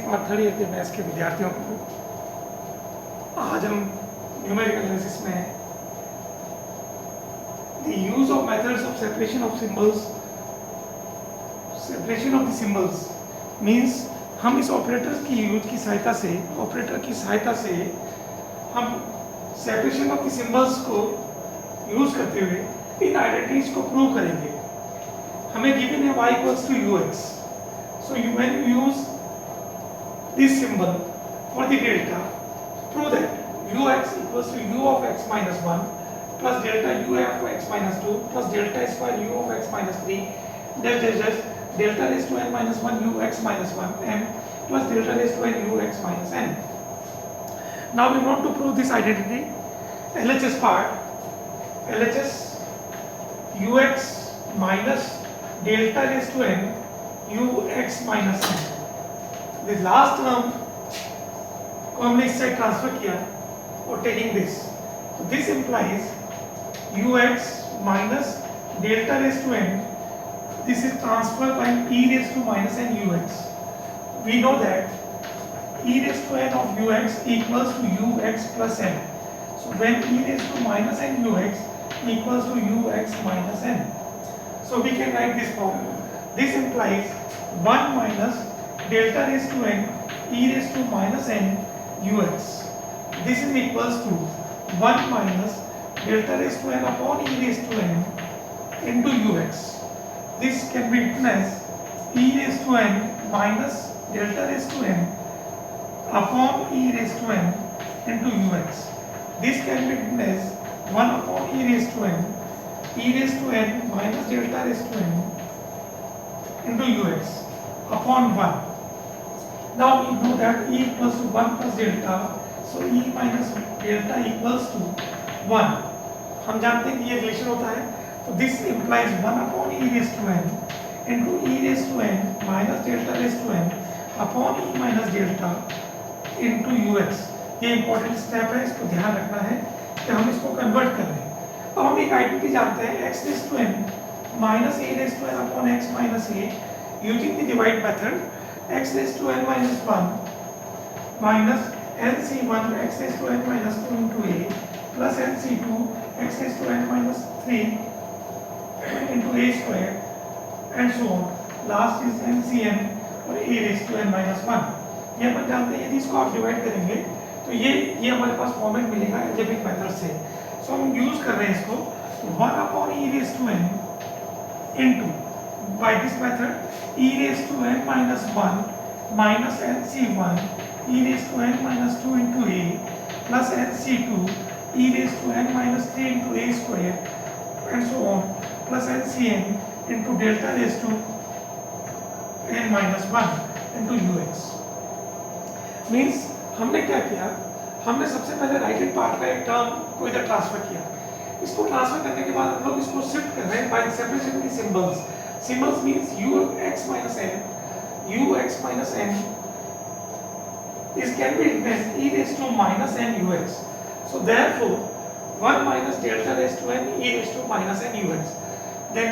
नमस्कार third year के maths के विद्यार्थियों को। आज हम न्यूमेरिकल एनालिसिस में the use of methods of separation of symbols, separation of the symbols means हम इस ऑपरेटर की यूज की सहायता से हम सेपरेशन ऑफ द सिंबल्स को यूज करते हुए इन आइडेंटिटीज को प्रूव करेंगे। हमें गिवन है y equals to ux, so when you use this symbol for the delta, prove that ux equals to u of x minus 1 plus delta u of x minus 2 plus delta square u of x minus 3 dash delta raised to n minus 1 ux minus 1 m plus delta raised to n ux minus n. Now we want to prove this identity. LHS part, LHS ux minus delta raised to n ux minus n. This last term को हमने इस side transfer किया और taking this, तो this implies ux minus delta raised to n. This is transferred by e raised to minus n ux. We know that e raised to n of ux equals to ux plus n. So when e raised to minus n ux equals to ux minus n, so we can write this form. This implies 1 minus delta raised to n e raised to minus n ux. This is equals to 1 minus delta raised to n upon e raised to n into ux. This can be written as e raised to n minus delta raised to n upon e raised to n into ux. This can be written as 1 upon e raised to n minus delta raised to n into ux upon 1. Now we know that e equals to 1 plus delta, so e minus delta equals to 1. हम जानते हैं कि ये relation होता है, तो this implies 1 upon e raised to n into e raised to n minus delta raised to n upon e minus delta into ux. ये important step है, इसको ध्यान रखना है कि हम इसको कन्वर्ट कर रहे हैं। अब हम एक आइडेंटिटी जानते हैं x raised to n minus a raised to n upon x minus a using the divide method. X raised to n minus 1 minus nc1 x raised to n minus 2 into a plus nc2 x raised to n minus 3 into a square and so on. Last is ncn और a raised to n minus 1. ये अपन जानते हैं, यदि इसको आप divide करेंगे तो ये हमारे पास फॉर्मेट मिलेगा एल्जेब्रिक मेथड से। सो हम यूज कर रहे हैं इसको 1 upon e raised to n into by this method e raised to n minus 1 minus nc1 e raised to n minus 2 into a plus nc2 e raised to n minus 3 into a square and so on plus ncn into delta raised to n minus 1 into ux. Means हमने क्या किया, हमने सबसे पहले right hand part का एक term को इधर ट्रांसफर किया। इसको ट्रांसफर करने के बाद हम लोग इसको शिफ्ट कर रहे हैं बाय सेपरेशन की symbols. Symbols means ux minus n is can be written as e raised to minus n ux. So therefore 1 minus delta raised to n e raised to minus n ux. Then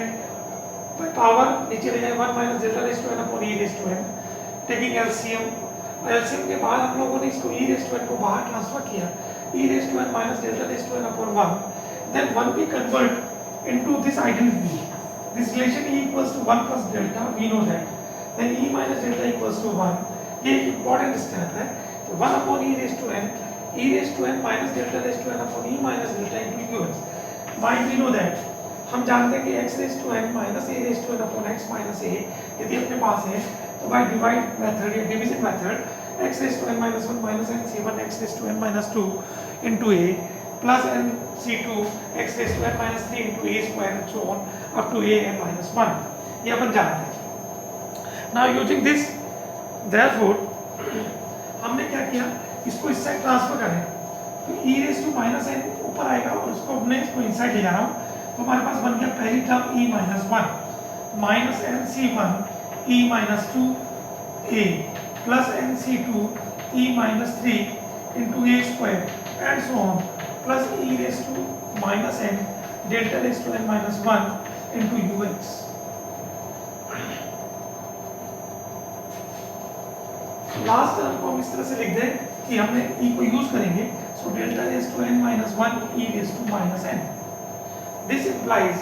by power नीचे ले जाए 1 minus delta raised to n upon e raised to n, taking LCM के बाद हम लोगों ने इसको e raised to n को बाहर ट्रांसफर किया, e raised to n minus delta raised to n upon 1. Then 1 we convert into this identity. This relation e equals to 1 plus delta, we know that. Then e minus delta equals to 1. ये एक important step है. तो 1 upon e raised to n minus delta raised to n upon e minus delta into ux. Why we know that? हम जानते हैं कि x raised to n minus a raised to n upon x minus a यदि अपने पास है तो by divide method या division method x raised to n minus 1 minus nc1 x raised to n minus 2 into a plus nc2 x raised to n minus 3 into a square and so on up to a n minus 1. ये अपन जानते हैं। Now using this, therefore हमने क्या किया, इसको इस side transfer करें तो e raised to minus n ऊपर आएगा और इसको हमने इसको इनसाइड ले जाना हो तो हमारे पास बन गया पहली term e minus 1 minus nc1 e minus 2 a plus nc2 e minus 3 into a square and so on plus e raised to minus n delta raised to n minus 1 into ux. Last term को हम इस तरह से लिख दें कि हमने ई को यूज करेंगे, so delta raise to n minus 1 e raise to minus n. This implies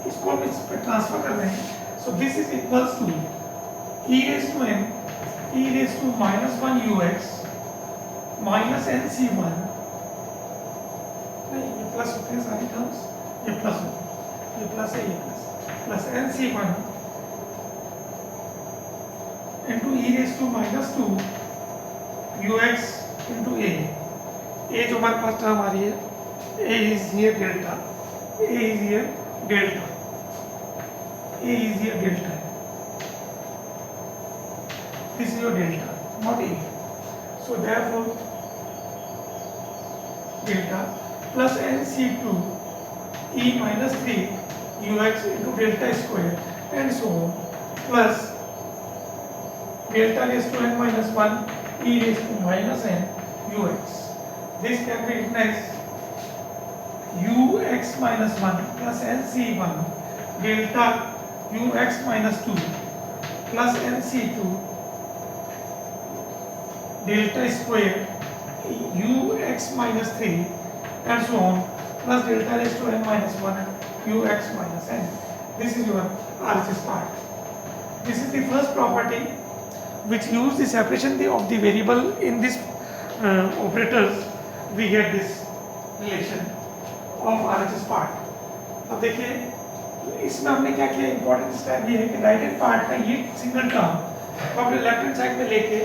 इसको हम इस पे ट्रांसफर कर रहे हैं, so this is equals to e raise to n e raise to minus 1 ux minus n c1, नहीं ये plus होते हैं सारी टर्म्स, ये प्लस होते हैं, ये प्लस है, ये plus n c1 into e raise to minus 2 ux into a जो हमारे पास टर्म आ रही है, a is here delta, a is here delta, a is here delta, this is your delta, not a. So therefore delta plus nc2 e minus 3 ux into delta square and so on, plus delta raised to n minus 1 e raised to minus n ux. This can be written as ux minus 1 plus nc1 delta ux minus 2 plus nc2 delta square ux minus 3 and so on, plus delta raised to n minus 1 ux minus n. This is your RHS part. This is the first property which use the separation of the variable in this operators. We get this relation of RHS part. अब देखिए इसमें हमने क्या किया, important step ये है कि right hand part का ये सिंगल टर्म को अपने लेफ्ट हैंड साइड में लेके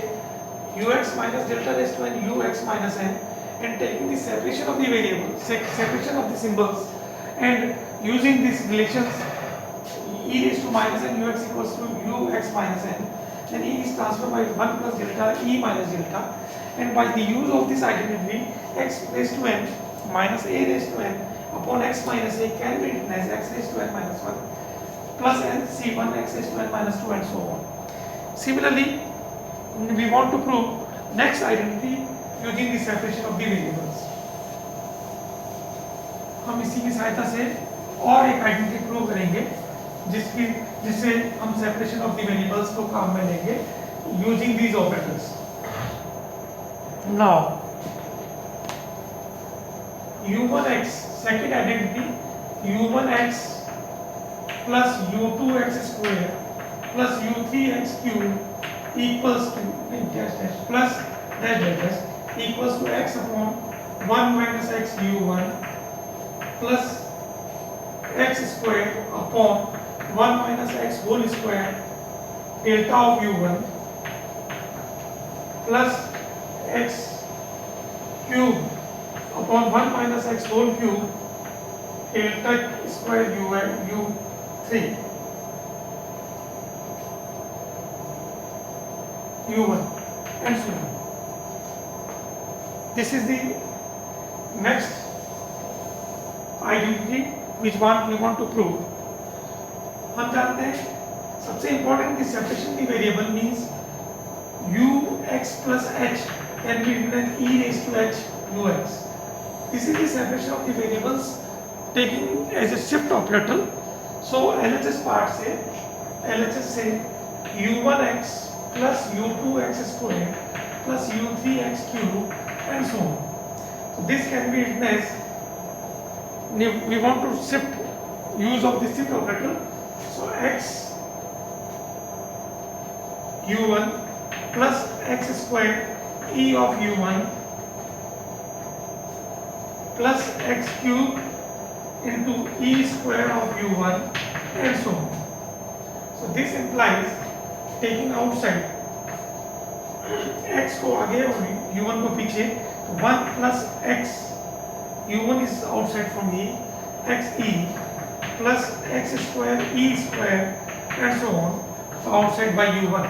ux minus delta raised to n ux minus n and taking the separation of the variables, separation of the symbols, and using these relations e raised to minus n ux equals to ux minus n, then e is transformed by 1 plus delta e minus delta, and by the use of this identity x raised to n minus a raised to n upon x minus a can be written as x raised to n minus 1 plus n c1 x raised to n minus 2 and so on. Similarly, we want to prove next identity using the separation of the variables. हम इसी की सहायता से और एक identity prove करेंगे जिससे हम सेपरेशन ऑफ द वेरिएबल्स को काम में लेंगे using these operators. Now u1x second identity u1x plus u2x square plus u3x cube equals to plus dash equals to x upon 1 minus x u1 plus x square upon 1 minus x whole square delta of u1 plus x cube upon 1 minus x whole cube delta square u3 u1 and so on. This is the next identity which we want to prove. हम जानते हैं सबसे important the separation the variable means ux plus h can be written as e raised to h ux. This is the separation of the variables taking as a shift operator. So LHS part से LHS से u1x plus u2x square plus u3x cube and so on. So this can be written as, we want to shift use of the shift operator. So x u1 plus x square e of u1 plus x cube into e square of u1 and so on. So this implies taking outside x को आगे और u1 को पीछे, 1 plus x u1 is outside from e x e plus x square e square and so on outside by u1.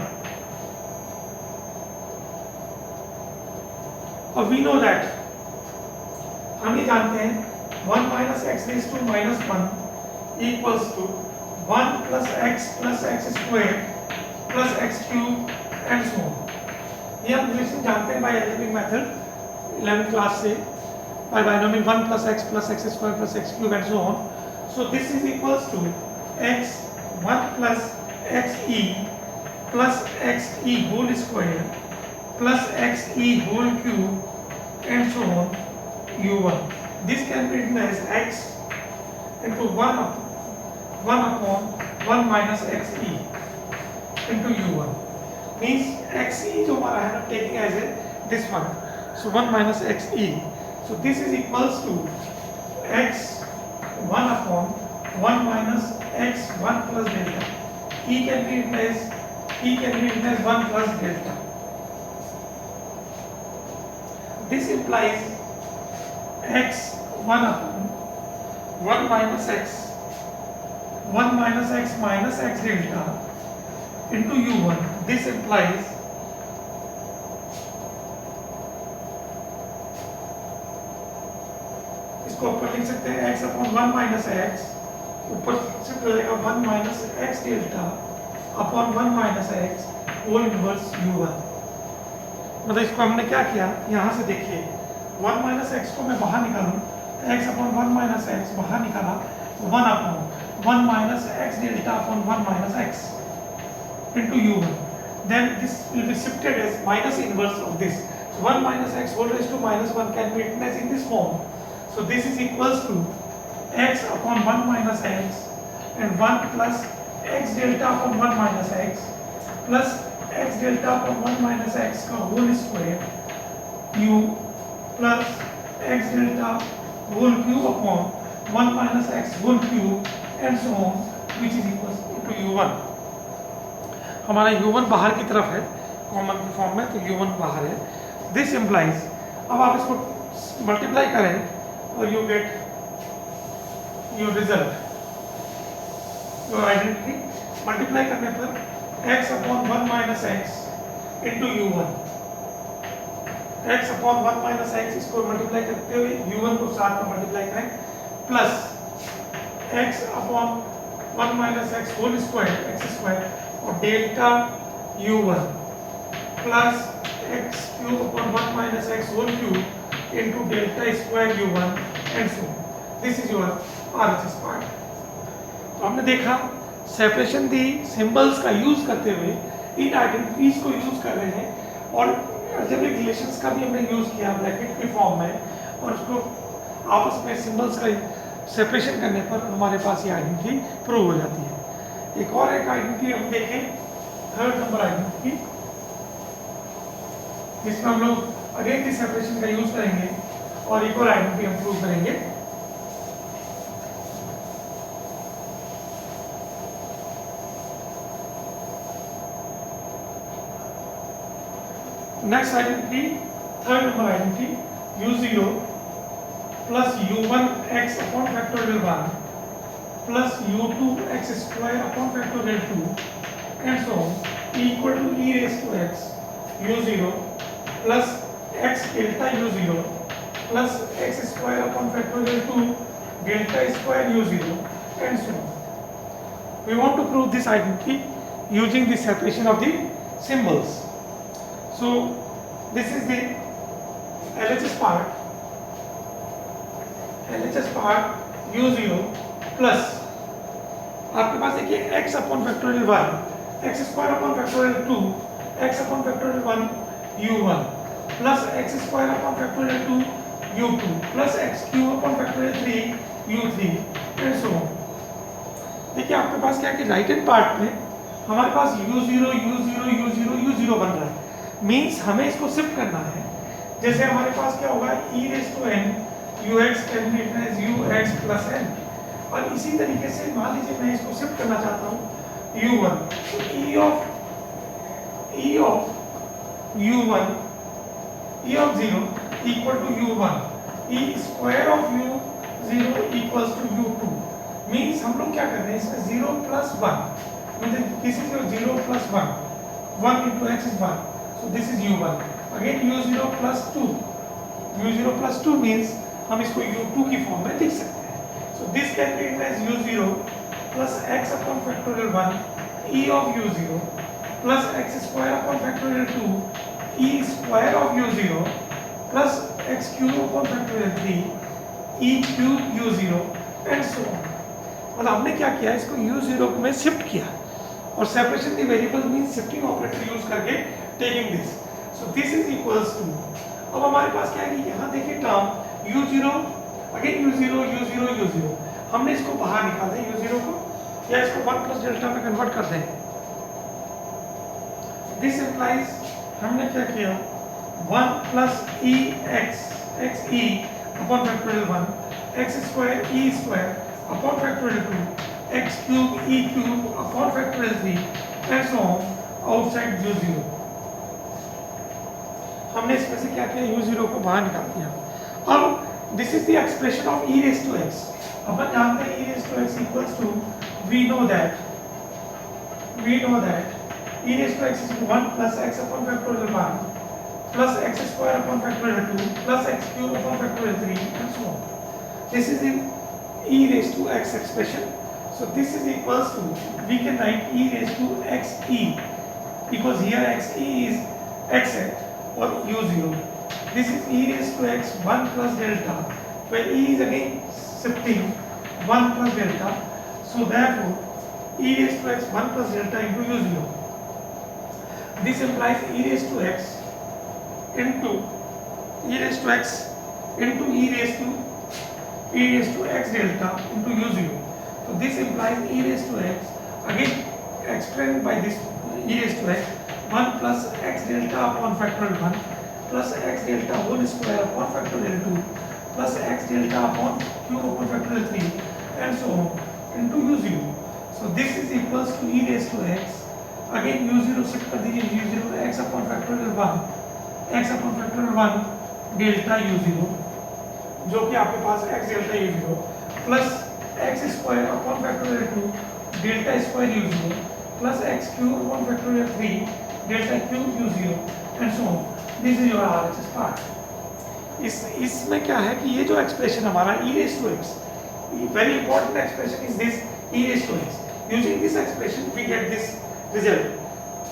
और we know that हम ये जानते हैं 1 minus x raised to minus 1 equals to 1 plus x square plus x cube and so on. ये हम relation जानते हैं by algebraic method 11th class से. by binomial 1 plus x square plus x cube and so on. So this is equals to x 1 plus xe plus xe whole square plus xe whole cube and so on u1. This can be written as x into 1 upon 1 minus xe into u1. Means xe जो हमारा है ना taking as a this one. So 1 minus xe. So this is equals to x 1 upon 1 minus x 1 plus delta. E can be written as 1 plus delta. This implies x 1 upon 1 minus x minus x delta into u1. This implies इसको ऊपर लिख सकते हैं x upon 1 minus x, ऊपर shift हो जाएगा 1 minus x delta upon 1 minus x whole inverse u1. मतलब इसको हमने क्या किया, यहाँ से देखिए 1 माइनस x को मैं बाहर निकालूं तो x अपॉन 1 माइनस x बाहर निकाला 1 upon 1 minus x delta upon 1 minus x into u1. Then this will be shifted as minus inverse of this. So 1 minus x whole raised to minus 1 can be written as in this form. So this is equals to x upon 1 minus x and 1 plus x delta upon 1 minus x plus x delta upon 1 minus x का whole square u plus x delta whole cube upon 1 minus x whole cube and so on, which is equals to u1. हमारा u1 बाहर की तरफ है common की form में, तो u1 बाहर है. दिस इम्प्लाइज, अब आप इसको मल्टीप्लाई करें और you get your result, your identity. Multiply करने पर x upon 1 minus x into u1. x upon 1 minus x, इसको मल्टीप्लाई करते हुए u1 को साथ में मल्टीप्लाई करें plus x upon 1 minus x whole square x square और delta u1 plus x cube upon 1 minus x whole cube into delta square u1 and so. This is your RHS part. तो हमने देखा separation दी symbols का use करते हुए इन identities को use कर रहे हैं और अलजेब्रिक रिलेशंस का भी हमने यूज किया ब्रैकेट की फॉर्म में, और उसको आपस में सिंबल्स का सेपरेशन करने पर हमारे पास ये आइडेंटिटी प्रूव हो जाती है. एक आइडेंटिटी हम देखें, थर्ड नंबर आइडेंटिटी, जिसमें हम लोग अगेन की सेपरेशन का यूज करेंगे और एक और आइडेंटिटी हम प्रूव करेंगे. Next identity, third number identity, u0 plus u1 x upon factorial 1 plus u2 x square upon factorial 2 and so on equal to e raised to x u0 plus x delta u0 plus x square upon factorial 2 delta square u0 and so on. We want to prove this identity using the separation of the symbols. So this is the LHS part u0 plus आपके पास देखिए x upon factorial 1 x square upon factorial 2 x upon factorial 1 u1 plus x square upon factorial 2 u2 plus x cube upon factorial 3 u3 and so on. देखिए आपके पास क्या है कि right hand part में हमारे पास u0 u0 u0 u0 बन रहा है. मींस हमें इसको शिफ्ट करना है. जैसे हमारे पास क्या होगा e raise to n ux can be written as ux plus n. और इसी तरीके से मान लीजिए मैं इसको शिफ्ट करना चाहता हूँ u1, तो e of u0 equal to u1, e square of u0 equals to u2. Means हम लोग क्या कर रहे हैं इसमें 0 plus 1, मतलब this is your 0 plus 1, 1 into x is 1, so this is u1. Again u0 plus 2 means हम इसको u2 की फॉर्म में लिख सकते हैं. So this can be written as u0 plus x upon factorial 1 e of u0 plus x square upon factorial 2 e square of u0 plus x cube upon factorial 3 e cube u0 and so on. मतलब हमने क्या किया, इसको u0 में shift किया और separation the variable means shifting operator use करके taking this. So this is equals to, अब हमारे पास क्या है कि यहाँ देखिए term u0 again u0 u0 u0, हमने इसको बाहर निकाल दें u0 को या इसको 1 प्लस डेल्टा में कन्वर्ट कर दें. दिस इम्प्लाइज हमने क्या किया 1 plus e x x e upon factorial 1 x square e square upon factorial 2 x cube e cube upon factorial 3 and so on outside u0. हमने इसमें से क्या किया u0 को बाहर निकाल दिया. अब this is the expression of e raise to x. अपन जानते हैं e raise to x equals to we know that e raised to x is 1 plus x upon factorial 1 plus x square upon factorial 2 plus x cube upon factorial 3 and so on. This is in e raised to x expression. So this is equals to, we can write e raised to x e because here x e is x or u0. This is e raised to x 1 plus delta where e is again shifting 1 plus delta. So therefore e raised to x 1 plus delta into u0. This implies e raised to x into e raised to x into e raised to x delta into u0. So this implies e raised to x again explained by this e raised to x 1 plus x delta upon factorial 1 plus x delta whole square upon factorial 2 plus x delta upon cube upon factorial 3 and so on into u0. So this is equals to e raised to x again u0 shift कर दीजिए u0 x upon factorial 1 delta u0 जो कि आपके पास x delta u0 plus x square upon factorial 2 delta square u0 plus x cube upon factorial 3 delta cube u0 and so on. This is your RHS part. इसमें क्या है कि ये जो expression हमारा e raised to x, very important expression is this e raised to x. Using this expression we get this result.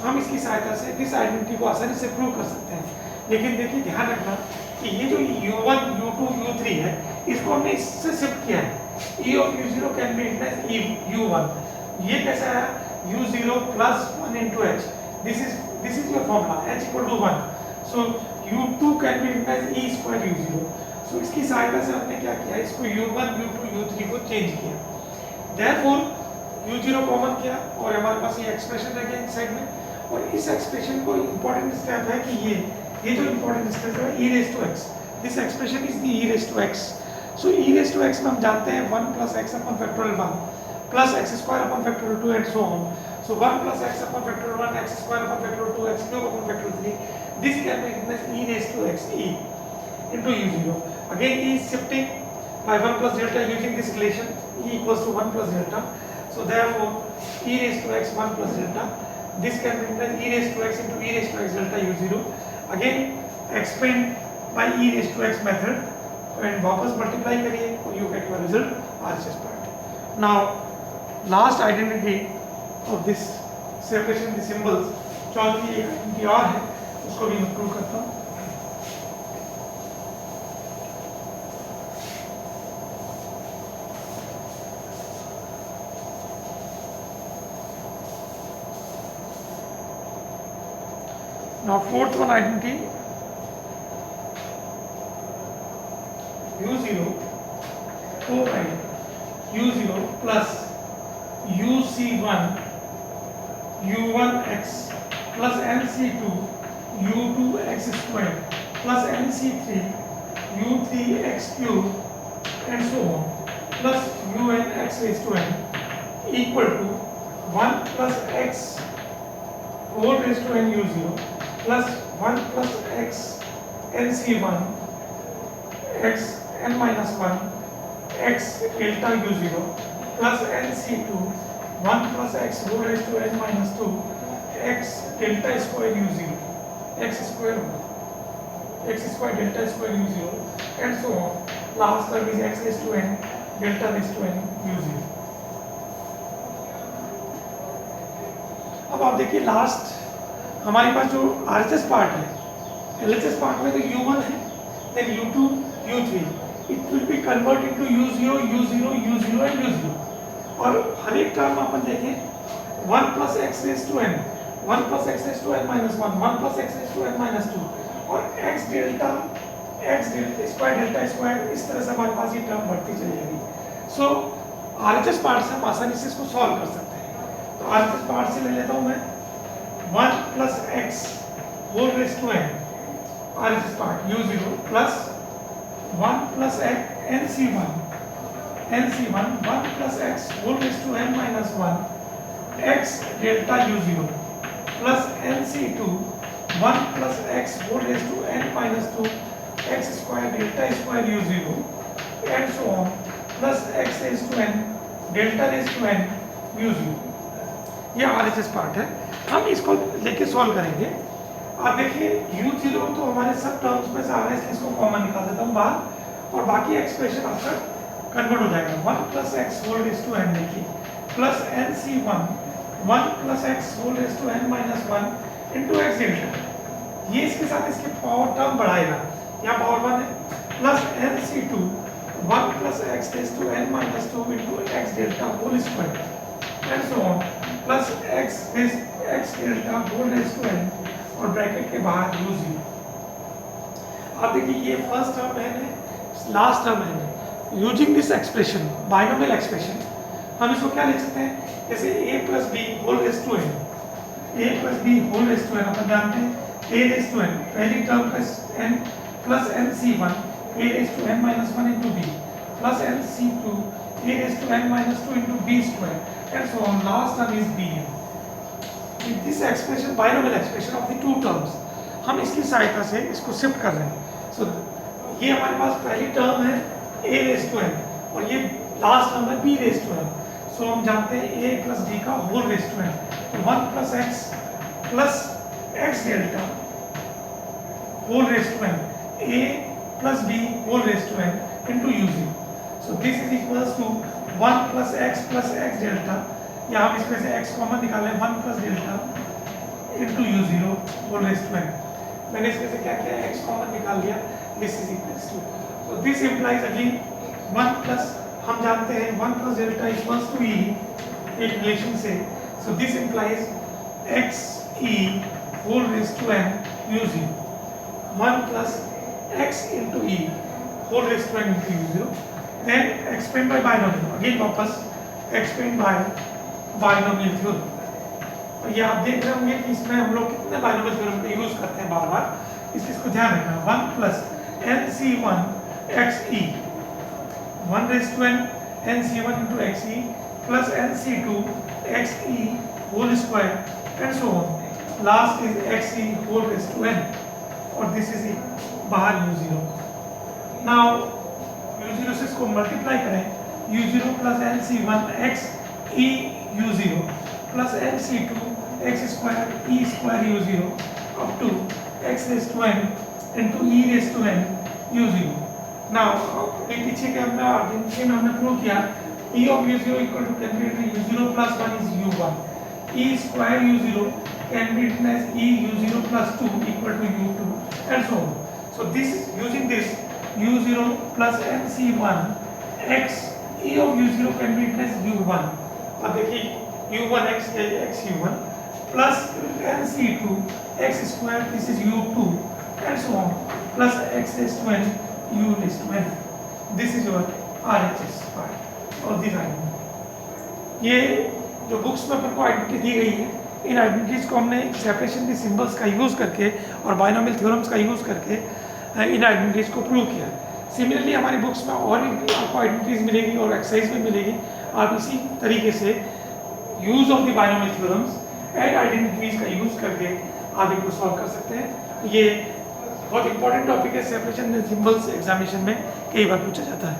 हम इसकी सहायता से दिस आइडेंटिटी को आसानी से प्रूव कर सकते हैं. लेकिन देखिए ध्यान रखना कि ये जो u1 u2 u3 है इसको हमने इससे शिफ्ट किया है. e of u0 can be written as e u1. ये कैसा है u0 plus 1 into h. This is your formula h equal to 1. So u2 can be written as e square u0. So इसकी सहायता से हमने क्या किया, इसको u1 u2 u3 को चेंज किया. Therefore u0 कॉमन किया और हमारे पास ये एक्सप्रेशन रह गया इस साइड में. और इस एक्सप्रेशन को इंपॉर्टेंट स्टेप है कि ये जो इंपॉर्टेंट स्टेप है e raised to x. This expression is the e raised to x. So e raised to x में हम जानते हैं 1 plus x upon factorial 1 plus x square upon factorial 2 and so on. So 1 plus x upon factorial 1 x square upon factorial 2 x cube upon factorial 3. This can be written as e raised to x e into u0. Again e is shifting by 1 plus delta using this relation e equals to 1 plus delta. So therefore e raised to x 1 plus delta. This can be written as e raised to x into e raised to x delta u0. Again expand by e raised to x method and वापस multiply करिए और you get your result RHS part. Now last identity of this separation the symbols, चौथी एक identity और है उसको भी मैं प्रूव करता हूँ. Now fourth one identity u0 u0 plus uc1 u1x plus nc2 u2x square plus nc3 u3x cube and so on plus unx raised to n equal to 1 plus x whole raised to n u0 plus 1 plus x nc1 x n minus 1 x delta u0 plus nc2 1 plus x whole raised to n minus 2 x delta square u0 x square delta square u0 and so on. Last term is x raised to n delta raised to n u0. अब आप देखिए last हमारे पास जो RHS part है, LHS part में तो u1 है then u2, u3. It will be converted to u0, u0, u0 and u0. और हर एक टर्म अपन देखें 1 plus x raised to n, 1 plus x raised to n minus 1, 1 plus x raised to n minus 2 और x delta square delta square, इस तरह से हमारे पास ये term बढ़ती चली जाएगी. सो आरएचएस पार्ट से हम आसानी से इसको सॉल्व कर सकते हैं. तो आरएचएस पार्ट से ले लेता हूँ मैं 1 plus x whole raised to n, RHS part u0 plus 1 plus nc1, 1 plus x whole raised to n minus 1 x delta u0 plus nc2 1 plus x whole raised to n minus 2 x square delta square u0 and so on plus x raised to n delta raised to n u0. ये RHS part है. हम इसको लेके solve करेंगे. आप देखिए u0 तो हमारे सब टर्म्स में से आ रहा है, इसलिए इसको कॉमन निकाल देता हूँ बाहर और बाकी एक्सप्रेशन आपका कन्वर्ट हो जाएगा. 1 plus x whole raised to n देखिए plus nc1 1 plus x whole raised to n minus 1 into x delta. ये इसके साथ इसके पावर टर्म बढ़ाएगा, यहाँ पावर 1 है, plus nc2 1 plus x raised to n minus 2 into x delta whole square and so on plus x delta whole raised to n और bracket के बाहर u0. आप देखिए ये फर्स्ट टर्म है, लास्ट टर्म है. Using this expression, binomial expression, हम इसको क्या लिख सकते हैं, जैसे a plus b whole raised to n, a plus b whole raised to n अपन जानते हैं a raised to n, पहली टर्म का n plus nc1 a raised to n minus 1 into b plus nc2 a raised to n minus 2 into b square and so on. Last term is bn. This expression, binomial expression of the two terms, हम इसकी सहायता से इसको shift कर रहे हैं. So ये हमारे पास पहली टर्म है a raised to n और ये लास्ट टर्म है b raised to n. सो हम जानते हैं a plus b का whole raised to n. तो 1 plus x delta whole raised to n, a plus b whole raised to n into u0. So this is equals to 1 plus x delta, या हम इसमें से x common निकालें 1 plus delta into u0 whole raised to n. मैंने इसमें से क्या किया, x कॉमन निकाल लिया. This is equals to, so this implies again 1 plus, हम जानते हैं 1 plus delta equals to e, एक रिलेशन से. So this implies x e whole raised to n u0. 1 plus x into e whole raised to n into u0. Then expand by binomial. Again वापस expand by binomial theorem. और ये आप देख रहे होंगे कि इसमें हम लोग कितने binomial theorem का यूज करते हैं बार-बार, इसलिए इसको ध्यान रखना. 1 plus nc1 xe 1 raised to n nc1 into xe plus nc2 xe whole square and so on. Last is xe whole raised to n और this is बाहर u0. Now u0 से इसको मल्टीप्लाई करें, u0 plus nc1 x e u0 plus nc2 x square e square u0 up to x raised to n into e raised to n u0. Now पीछे के हमने identity में हमने prove किया e of u0 equal to can be written u0 plus 1 is u1, e square u0 can be written as e u0 plus 2 equal to u2 and so on. So this is using this u0 plus nc1 x e of u0 can be written as u1. अब देखिए u1 x x u1 plus nc2 x square, this is u2 and so on plus x raised to n u raised to n. This is your RHS part और this identity. ये जो books में अपन को identity दी गई है, इन identities को हमने separation के सिंबल्स का यूज़ करके और बाइनोमियल थ्योरम्स का यूज़ करके इन आइडेंटिटीज को प्रूव किया. सिमिलरली हमारी बुक्स में और आपको आइडेंटिटीज मिलेगी और एक्सरसाइज में मिलेगी. आप इसी तरीके से use of the binomial theorems and identities का यूज़ करके आप इनको सॉल्व कर सकते हैं. ये बहुत इंपॉर्टेंट टॉपिक है, सेपरेशन सिंबल्स एग्जामिनेशन में कई बार पूछा जाता है.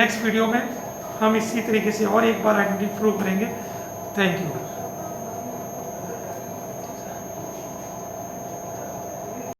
नेक्स्ट वीडियो में हम इसी तरीके से और एक बार आइडेंटिटी प्रूव करेंगे. Thank you.